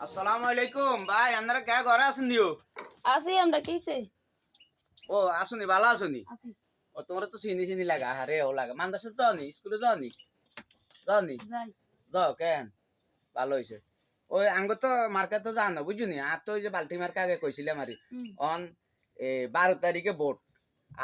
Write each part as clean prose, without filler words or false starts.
আসসালামু আলাইকুম ভাই, আপনারা কে ঘরে আছেন দিও? আছি আমরা কিছে ও আসুনি, ভালো আসুনি? আছি ও তোমার তো চিনি চিনি লাগা, আরে ও লাগা। মাদ্রাসা যাওনি, স্কুলে যাওনি? যাওনি? যাই যাও কেন? ভালো হয়েছে। ওই আঙ্গ তো মার্কেট তো জানো বুঝুনি, আর তো ওই যে বাল্টি মার্কা আগে কইছিলাম আর অন 12 তারিখে ভোট।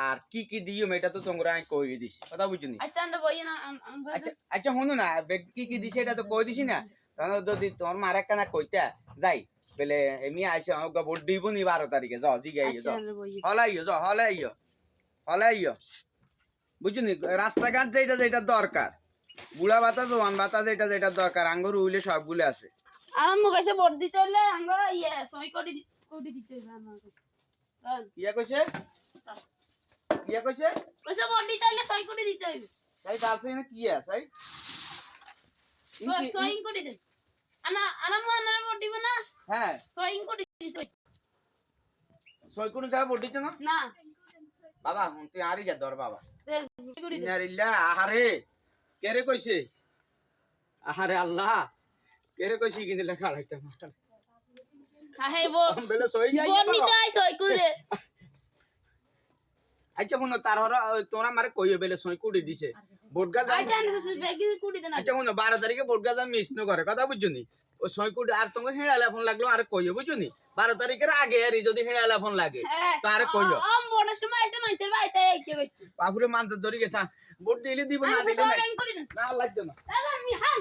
আর কি কি দিও এটা তো তোমরা আমি কই দিছি, কথা বুঝুনি? আচ্ছা আমরা বই না আমরা আচ্ছা আচ্ছা শুনো না, কি কি দিছে এটা তো কই দিছি না। তখন যদি তোমার মার একটা না কইতা যাই বেলে এমনি আইসে আমাকে ভোট দিব নি 12 তারিখে, যাও জিগাই আচ্ছা যাও, আমরা বই হলাইও যাও, হলাইও হলাইও বুঝুনি। রাস্তাঘাট যেটা যেটা দরকার, বুড়া ভাতা জোয়ান ভাতা যেটা যেটা দরকার আঙ্গুর উইলে সবগুলো আছে। আমার মুখ এসে ভোট দিতে হলে আঙ্গ সই কোটি দিতে হবে আমার ইয়া কইছে ইয়া কইছে কইছে ভোট দিতে হলে সই কোটি দিতে হবে তাই দালছে না কি আছে তাই সই কোটি দে আনা আনার ভোট দিব না হ্যাঁ সই কোটি দিতে হবে সই কোন জায়গা ভোট দিতে না না বাবা তুই আরই যা ধর বাবা। দে সই কোটি দে ইন্নারিল্লাহ, আহারে কেরে কইছে, আহারে আল্লাহ কেরে কইছি কিন্তু লেখা রাখতে মার হে বো বেলে সই যাই ভোট নিতে আই সই করে আচ্ছা শুনো তার হরা তোরা মারে কইও বেলে সই কুড়ি দিছে ভোট গাছ। আচ্ছা না বেগি কোটি দে না আচ্ছা শুনো 12 তারিখে ভোট গাছ মিস ন করে, কথা বুঝছনি? ও সই কুড়ি আর তোমাকে হেঁড়ালে ফোন লাগলো আর কইও বুঝছনি? 12 তারিখের আগে আর যদি হেঁড়ালে ফোন লাগে তো আর কইও। আম ভোটের সময় এসে মানুষের বাড়িতে কি কইছি বাপুরে মানতে ধরি গেছা ভোট দিলে দিব না আমি দিলে সই নাই। কোটি দে না লাগতো না। দাদা আমি হ্যাঁ